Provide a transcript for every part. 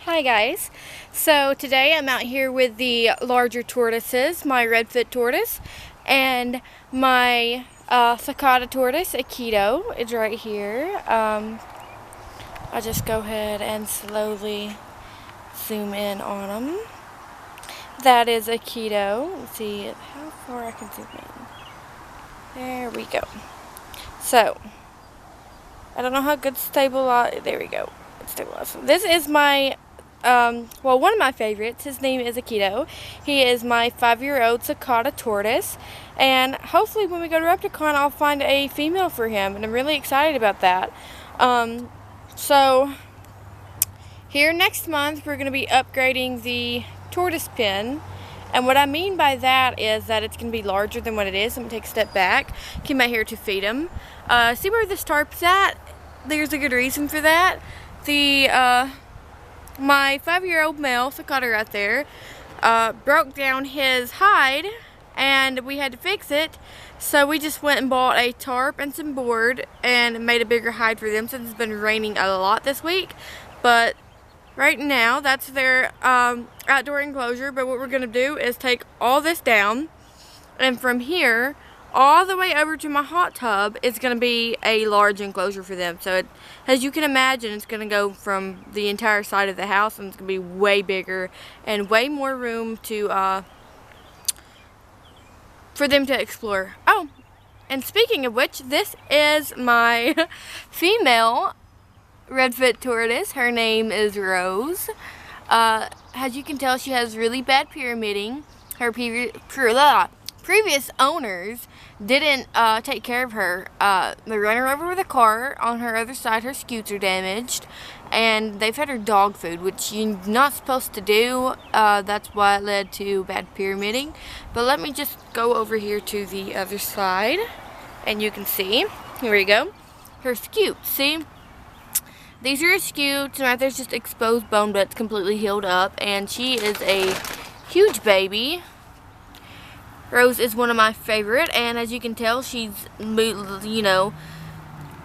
Hi guys, so today I'm out here with the larger tortoises, my redfoot tortoise and my cicada tortoise, Aikido, is right here. I'll just go ahead and slowly zoom in on them. That is Aikido. Let's see how far I can zoom in. There we go. So, I don't know how good there we go. It's stabilized. This is my one of my favorites. His name is Aikido. He is my 5-year-old cicada tortoise, and hopefully when we go to Repticon I'll find a female for him, and I'm really excited about that. So here next month we're going to be upgrading the tortoise pen, and what I mean by that is that it's going to be larger than what it is. I'm going to take a step back. Came out here to feed him. See where this tarp's at? There's a good reason for that. My 5-year-old male cicada right there broke down his hide, and we had to fix it, so we just went and bought a tarp and some board and made a bigger hide for them, since it's been raining a lot this week. But right now that's their outdoor enclosure. But what we're going to do is take all this down, and from here all the way over to my hot tub is going to be a large enclosure for them. So as you can imagine, it's going to go from the entire side of the house, and it's going to be way bigger and way more room to for them to explore. Oh, and speaking of which, this is my female redfoot tortoise. Her name is Rose. As you can tell, she has really bad pyramiding. Her previous owners didn't take care of her. They ran her over with a car. On her other side, her scutes are damaged, and they've had her dog food, which you're not supposed to do. That's why it led to bad pyramiding. But let me just go over here to the other side, and you can see, here we go, her scutes. See, these are her scutes, and right there's just exposed bone, but it's completely healed up, and she is a huge baby. Rose is one of my favorite, and as you can tell, she's moving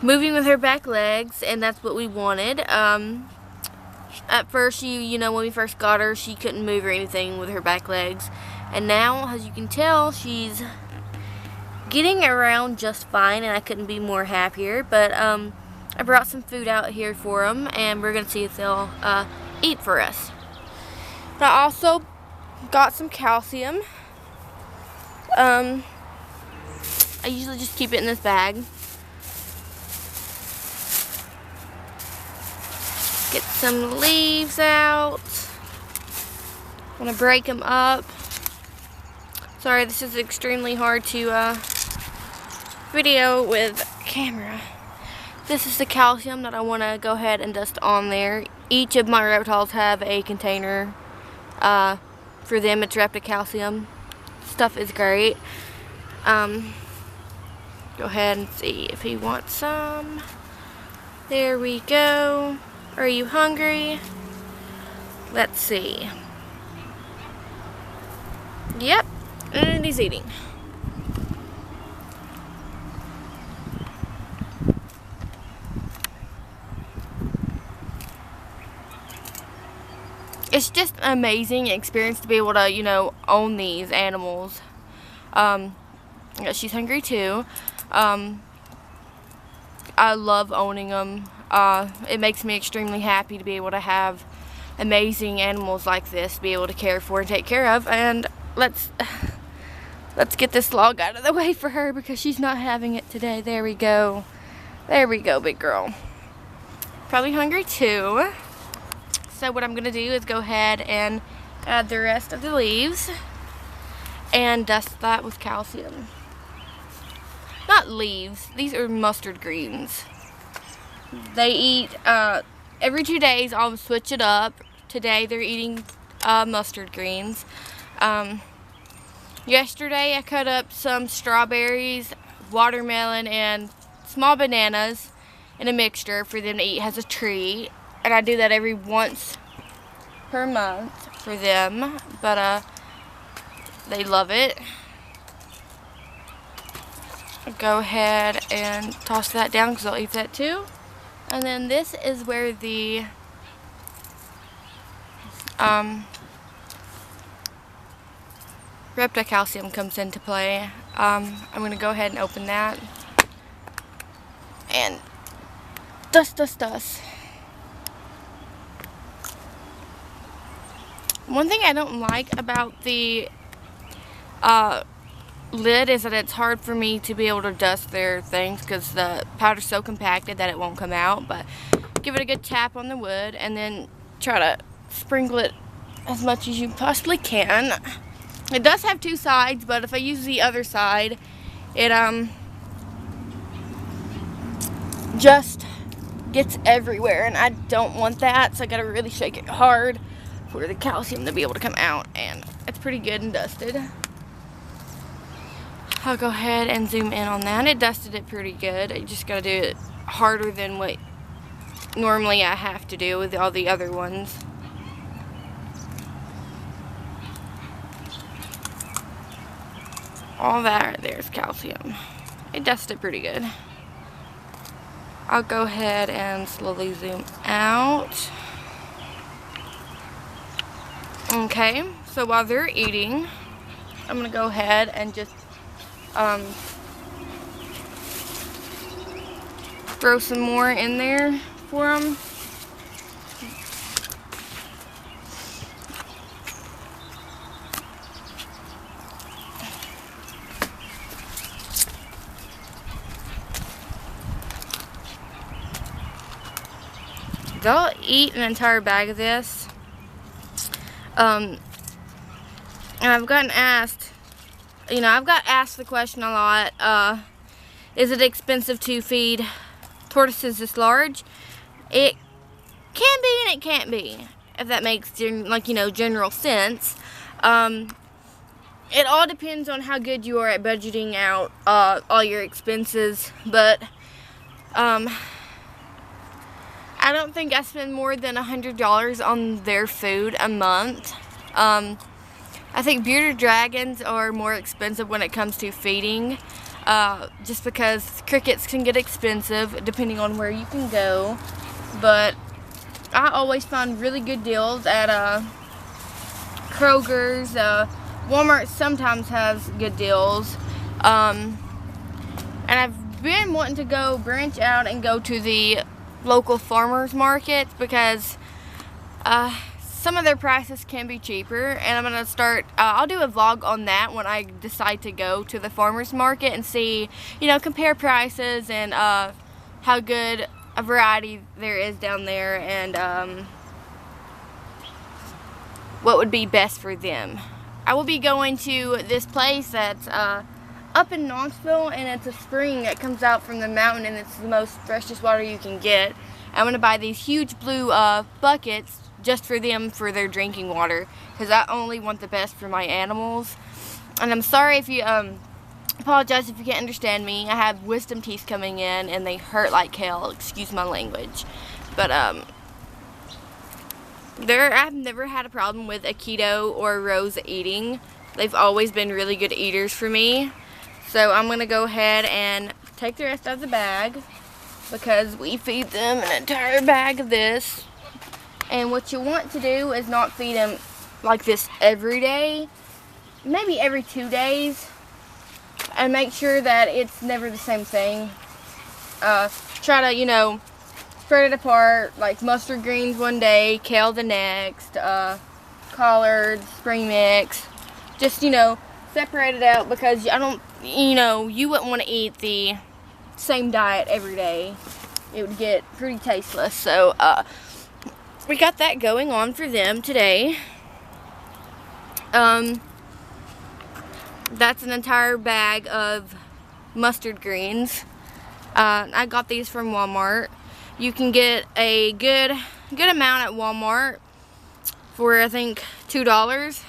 with her back legs, and that's what we wanted. At first, when we first got her, she couldn't move or anything with her back legs, and now, as you can tell, she's getting around just fine, and I couldn't be more happier. But I brought some food out here for them, and we're gonna see if they'll eat for us. But I also got some calcium. I usually just keep it in this bag. Get some leaves out. I'm gonna break them up. Sorry, this is extremely hard to video with camera. This is the calcium that I want to go ahead and dust on there. Each of my reptiles have a container. For them, it's wrapped in calcium. Stuff is great. Go ahead and see if he wants some. There we go. Are you hungry? Let's see. Yep, and he's eating. It's just an amazing experience to be able to, own these animals. She's hungry too. I love owning them. It makes me extremely happy to be able to have amazing animals like this to be able to care for and take care of. And let's get this log out of the way for her, because she's not having it today. There we go. There we go, big girl. Probably hungry too. So what I'm going to do is go ahead and add the rest of the leaves and dust that with calcium. Not leaves, these are mustard greens. They eat, every 2 days I'll switch it up. Today they're eating mustard greens. Yesterday I cut up some strawberries, watermelon, and small bananas in a mixture for them to eat as a treat. And I do that every once per month for them, but they love it. Go ahead and toss that down because they'll eat that too. And then this is where the Repticalcium comes into play. I'm going to go ahead and open that. And dust. One thing I don't like about the lid is that it's hard for me to be able to dust their things because the powder's so compacted that it won't come out. But give it a good tap on the wood and then try to sprinkle it as much as you possibly can. It does have two sides, but if I use the other side, it just gets everywhere, and I don't want that, so I gotta really shake it hard for the calcium to be able to come out, and it's pretty good and dusted. I'll go ahead and zoom in on that. It dusted it pretty good. I just gotta do it harder than what normally I have to do with all the other ones. All that right there is calcium. It dusted pretty good. I'll go ahead and slowly zoom out. Okay, so while they're eating, I'm gonna go ahead and just throw some more in there for them. They'll eat an entire bag of this. And I've gotten asked, I've got asked the question a lot, is it expensive to feed tortoises this large? It can be and it can't be, if that makes general sense. It all depends on how good you are at budgeting out all your expenses, but I don't think I spend more than $100 on their food a month. I think bearded dragons are more expensive when it comes to feeding, just because crickets can get expensive depending on where you can go. But I always find really good deals at Kroger's. Walmart sometimes has good deals. And I've been wanting to go branch out and go to the local farmers markets because some of their prices can be cheaper, and I'm gonna start I'll do a vlog on that when I decide to go to the farmers market and see, compare prices and how good a variety there is down there, and what would be best for them. I will be going to this place that's up in Knoxville, and it's a spring that comes out from the mountain, and it's the most freshest water you can get. I'm going to buy these huge blue buckets just for them for their drinking water, because I only want the best for my animals. And I'm sorry if you apologize if you can't understand me. I have wisdom teeth coming in and they hurt like hell, excuse my language. But I've never had a problem with Aikido or Rose eating. They've always been really good eaters for me. So I'm going to go ahead and take the rest out of the bag, because we feed them an entire bag of this. And what you want to do is not feed them like this every day, maybe every 2 days, and make sure that it's never the same thing. Try to, spread it apart, like mustard greens one day, kale the next, collards, spring mix. Just, separate it out, because you wouldn't want to eat the same diet every day. It would get pretty tasteless. So, we got that going on for them today. That's an entire bag of mustard greens. I got these from Walmart. You can get a good amount at Walmart for, I think, $2.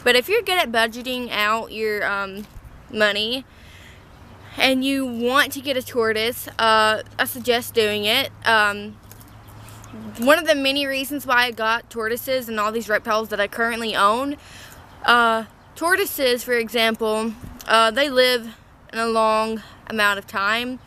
But if you're good at budgeting out your money and you want to get a tortoise, I suggest doing it. One of the many reasons why I got tortoises and all these reptiles that I currently own, tortoises, for example, they live in a long amount of time,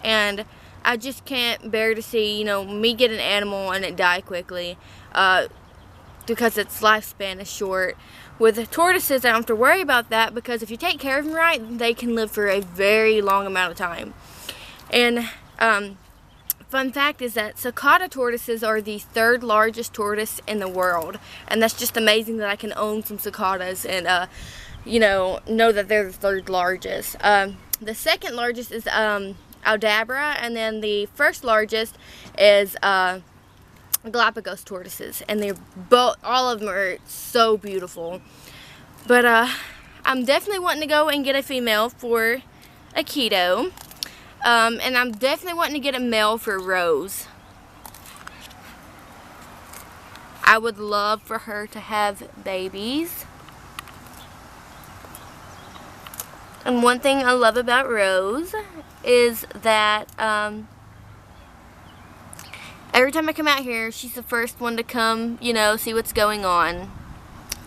and I just can't bear to see, you know, me get an animal and it die quickly, because its lifespan is short. With tortoises, I don't have to worry about that, because if you take care of them right, they can live for a very long amount of time. And fun fact is that cicada tortoises are the 3rd largest tortoise in the world, and that's just amazing that I can own some cicadas and you know that they're the 3rd largest. The 2nd largest is Aldabra, and then the 1st largest is Galapagos tortoises, and they're both, all of them are so beautiful. But I'm definitely wanting to go and get a female for Akito. And I'm definitely wanting to get a male for Rose. I would love for her to have babies. And one thing I love about Rose is that every time I come out here, she's the first one to come, you know, see what's going on.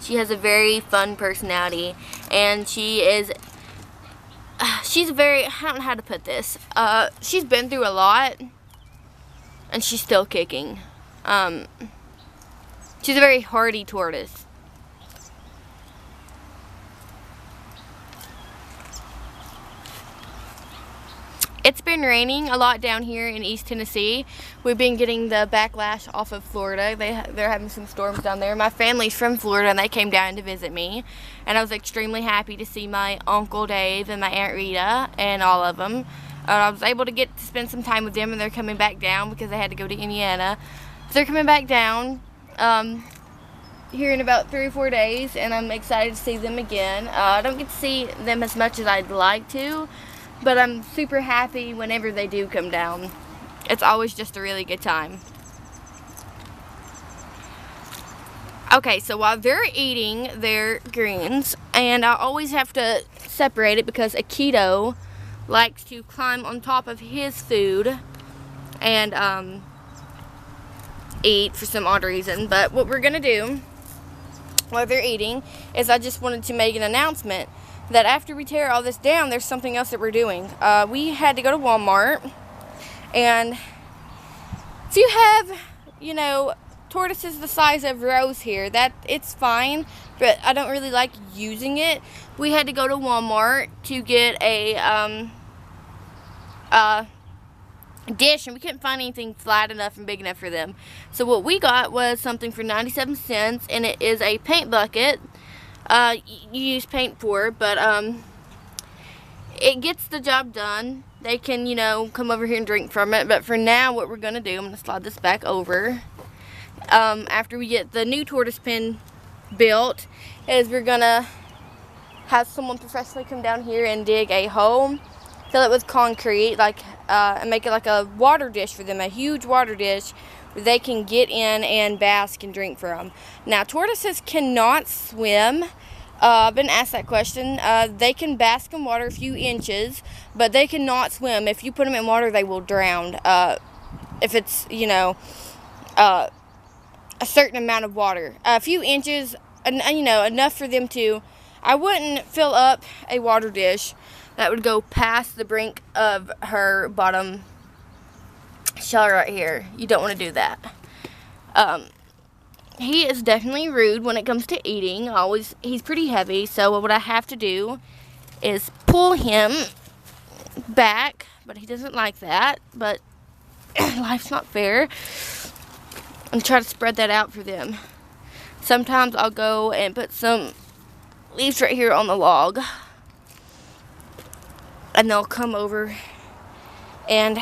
She has a very fun personality, and she's very, I don't know how to put this, she's been through a lot, and she's still kicking. She's a very hardy tortoise. It's been raining a lot down here in East Tennessee. We've been getting the backlash off of Florida. They're having some storms down there. My family's from Florida, and they came down to visit me. And I was extremely happy to see my Uncle Dave and my Aunt Rita and all of them. I was able to get to spend some time with them, and they're coming back down because they had to go to Indiana. So they're coming back down here in about 3 or 4 days, and I'm excited to see them again. I don't get to see them as much as I'd like to, but I'm super happy whenever they do come down. It's always just a really good time. Okay, so while they're eating their greens, and I always have to separate it because Akito likes to climb on top of his food and eat for some odd reason. But what we're gonna do while they're eating is I just wanted to make an announcement that after we tear all this down, there's something else that we're doing. We had to go to Walmart, and if you have, you know, tortoises the size of Rose here, that it's fine, but I don't really like using it. We had to go to Walmart to get a dish, and we couldn't find anything flat enough and big enough for them. So what we got was something for 97 cents, and it is a paint bucket. You use paint for, but it gets the job done. They can, you know, come over here and drink from it. But for now, what we're gonna do, I'm gonna slide this back over. After we get the new tortoise pen built, is we're gonna have someone professionally come down here and dig a hole, fill it with concrete, like and make it like a water dish for them, a huge water dish where they can get in and bask and drink from. Now, tortoises cannot swim. I've been asked that question. They can bask in water a few inches, but they cannot swim. If you put them in water, they will drown. If it's, you know, a certain amount of water. A few inches, you know, enough for them to, I wouldn't fill up a water dish that would go past the brink of her bottom shell right here. You don't want to do that. He is definitely rude when it comes to eating. He's pretty heavy, so what I have to do is pull him back, but he doesn't like that. But life's not fair. And try to spread that out for them. Sometimes I'll go and put some leaves right here on the log, and they'll come over and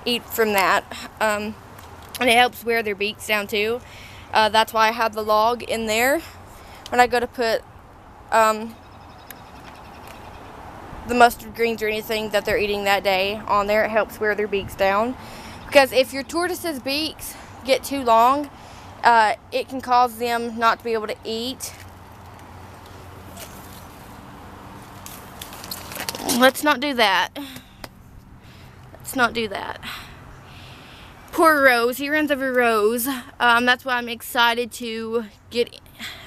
eat from that. And it helps wear their beaks down too. That's why I have the log in there when I go to put the mustard greens or anything that they're eating that day on there. It helps wear their beaks down, because if your tortoise's beaks get too long, it can cause them not to be able to eat. Let's not do that. Let's not do that. Poor Rose. He runs over Rose. That's why I'm excited to get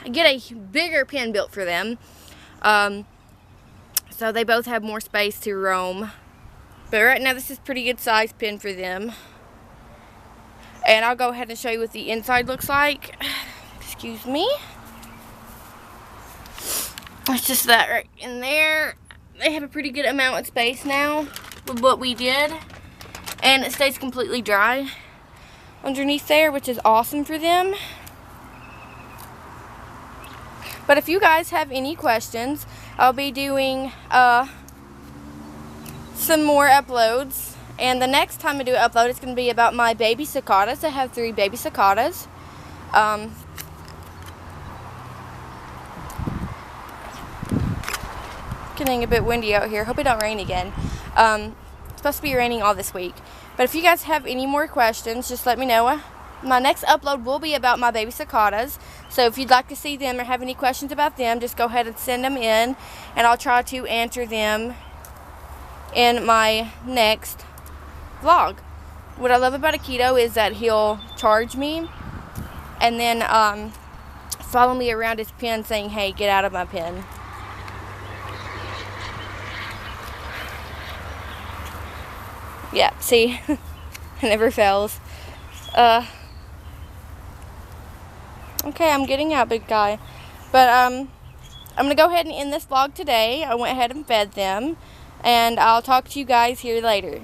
a bigger pen built for them. So they both have more space to roam. But right now this is pretty good size pen for them. And I'll go ahead and show you what the inside looks like. Excuse me. It's just that right in there. They have a pretty good amount of space now with what we did. And it stays completely dry underneath there, which is awesome for them. But if you guys have any questions, I'll be doing some more uploads. And the next time I do an upload, it's going to be about my baby cicadas. I have 3 baby cicadas. Getting a bit windy out here. Hope it don't rain again. It's supposed to be raining all this week. But if you guys have any more questions, just let me know. My next upload will be about my baby cicadas. So if you'd like to see them or have any questions about them, just go ahead and send them in. And I'll try to answer them in my next vlog. What I love about Akito is that he'll charge me and then follow me around his pen saying, hey, get out of my pen. Yeah, see, it never fails. Okay, I'm getting out, big guy. But I'm going to go ahead and end this vlog today. I went ahead and fed them. And I'll talk to you guys here later.